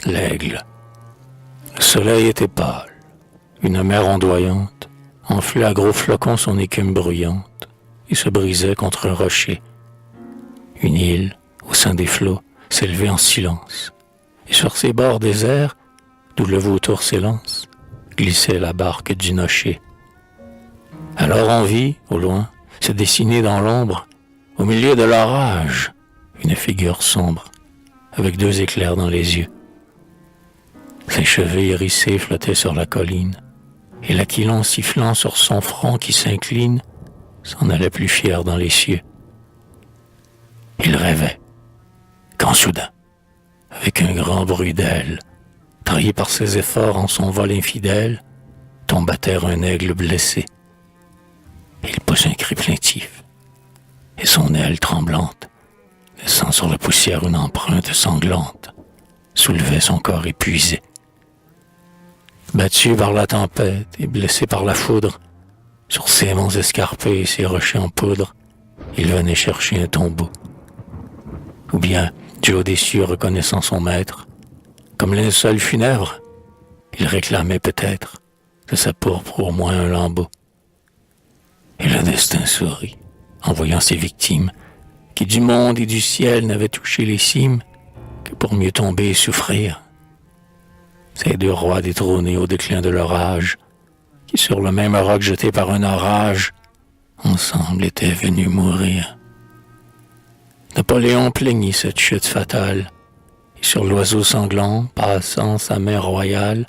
l'aigle. Le soleil était pâle. Une mer ondoyante enflait à gros flocons son écume bruyante et se brisait contre un rocher. Une île, au sein des flots, s'élevait en silence. Et sur ses bords déserts, d'où le vautour s'élance, glissait la barque du nocher. Alors on vit, au loin, se dessiner dans l'ombre, au milieu de l'orage, une figure sombre, avec 2 éclairs dans les yeux. Ses cheveux hérissés flottaient sur la colline, et l'aquilon sifflant sur son front qui s'incline, s'en allait plus fier dans les cieux. Il rêvait, quand soudain, avec un grand bruit d'ailes, trahi par ses efforts en son vol infidèle, tombe à terre un aigle blessé. Il pousse un cri plaintif, et son aile tremblante, laissant sur la poussière une empreinte sanglante, soulevait son corps épuisé. Battu par la tempête et blessé par la foudre, sur ses monts escarpés et ses rochers en poudre, il venait chercher un tombeau. Ou bien, Joe déçu reconnaissant son maître, comme linceul funèbre, il réclamait peut-être de sa pourpre au moins un lambeau. Et le destin sourit, en voyant ses victimes, qui du monde et du ciel n'avaient touché les cimes que pour mieux tomber et souffrir. Ces 2 rois détrônés au déclin de leur âge, qui sur le même roc jeté par un orage, ensemble étaient venus mourir. Napoléon plaignit cette chute fatale, et sur l'oiseau sanglant, passant sa main royale,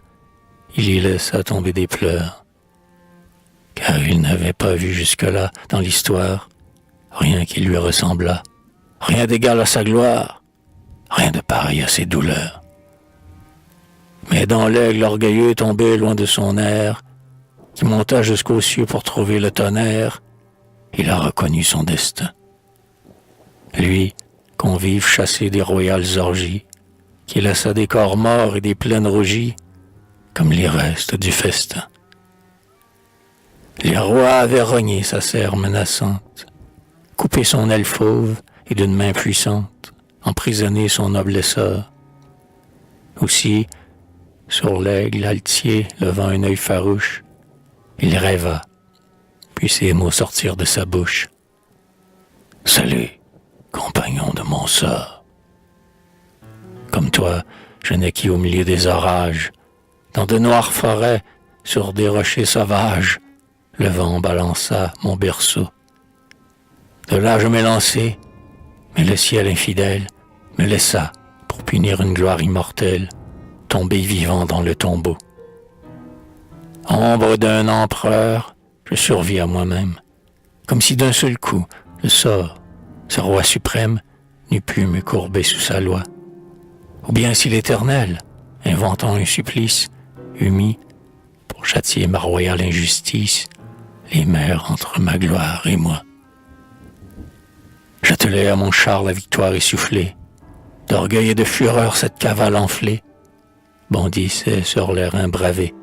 il y laissa tomber des pleurs. Car il n'avait pas vu jusque-là, dans l'histoire, rien qui lui ressemblât, rien d'égal à sa gloire, rien de pareil à ses douleurs. Mais dans l'aigle orgueilleux tombé loin de son air, qui monta jusqu'aux cieux pour trouver le tonnerre, il a reconnu son destin. Lui, convive chassé des royales orgies, qui laissa des corps morts et des plaines rougies, comme les restes du festin. Les rois avaient rogné sa serre menaçante, coupé son aile fauve et d'une main puissante, emprisonné son noble essor. Aussi, sur l'aigle altier, levant un œil farouche, il rêva, puis ces mots sortirent de sa bouche. Salut, compagnon de mon sort. Comme toi, je naquis au milieu des orages, dans de noires forêts, sur des rochers sauvages, le vent balança mon berceau. De là je m'élançai, mais le ciel infidèle me laissa, pour punir une gloire immortelle, tomber vivant dans le tombeau. Ombre d'un empereur, je survis à moi-même, comme si d'un seul coup, le sort, ce roi suprême, n'eût pu me courber sous sa loi. Ou bien si l'Éternel, inventant un supplice, eût mis, pour châtier ma royale injustice, les mers entre ma gloire et moi. J'attelai à mon char la victoire essoufflée, d'orgueil et de fureur cette cavale enflée bondissait sur les reins bravés.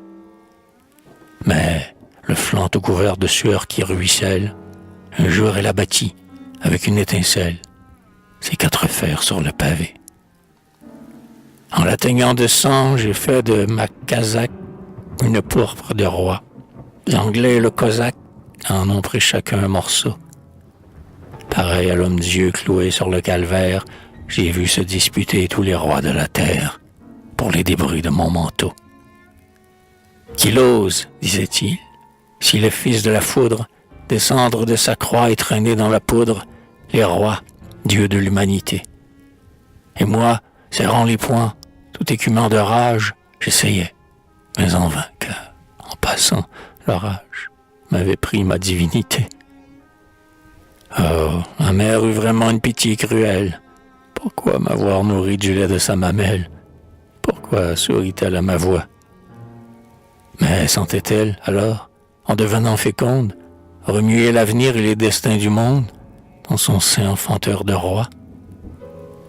Mais le flanc tout couvert de sueur qui ruisselle, un jour elle abattit, avec une étincelle, ses 4 fers sur le pavé. En la teignant de sang, j'ai fait de ma casaque une pourpre de roi. L'anglais et le cosaque en ont pris chacun un morceau. Pareil à l'homme-dieu cloué sur le calvaire, j'ai vu se disputer tous les rois de la terre pour les débris de mon manteau. Qu'il ose, disait-il, si le fils de la foudre, descendre de sa croix et traîner dans la poudre les rois, dieux de l'humanité. Et moi, serrant les poings, tout écumant de rage, j'essayais, mais en vain, car, en passant, l'orage m'avait pris ma divinité. Oh, ma mère eut vraiment une pitié cruelle. Pourquoi m'avoir nourri du lait de sa mamelle? Pourquoi sourit-elle à ma voix? Mais sentait-elle, alors, en devenant féconde, remuer l'avenir et les destins du monde dans son sein enfanteur de roi?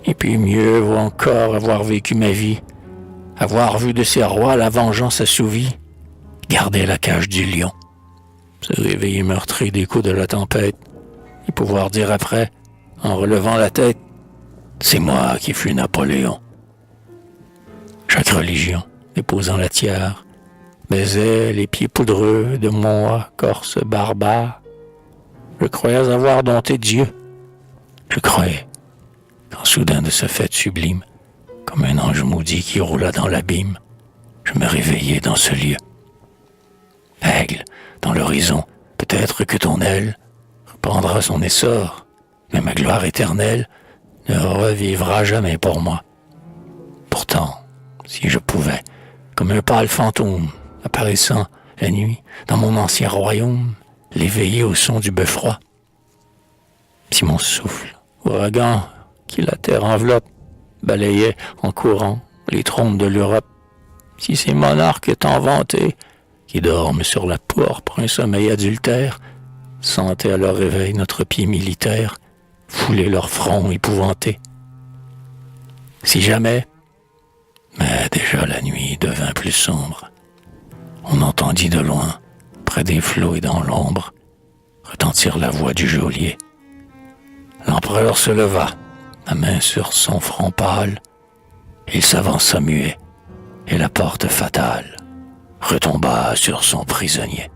Et puis mieux vaut encore avoir vécu ma vie, avoir vu de ces rois la vengeance assouvie, garder la cage du lion, se réveiller meurtri des coups de la tempête, et pouvoir dire après, en relevant la tête, c'est moi qui fus Napoléon. Chaque religion, déposant la tiare, baisait les pieds poudreux de moi, corse barbare. Je croyais avoir dompté Dieu. Je croyais, quand soudain de ce fait sublime, comme un ange maudit qui roula dans l'abîme, je me réveillai dans ce lieu. Aigle, dans l'horizon, peut-être que ton aile reprendra son essor, mais ma gloire éternelle ne revivra jamais pour moi. Pourtant, si je pouvais, comme un pâle fantôme apparaissant la nuit dans mon ancien royaume, l'éveiller au son du beffroi. Si mon souffle, ouragan qui la terre enveloppe, balayait en courant les trônes de l'Europe, si ces monarques tant vantés, qui dorment sur la pourpre un sommeil adultère, sentaient à leur réveil notre pied militaire fouler leur front épouvanté. Si jamais, mais déjà la nuit devint plus sombre, on entendit de loin, près des flots et dans l'ombre, retentir la voix du geôlier. L'empereur se leva, la main sur son front pâle, il s'avança muet, et la porte fatale retomba sur son prisonnier.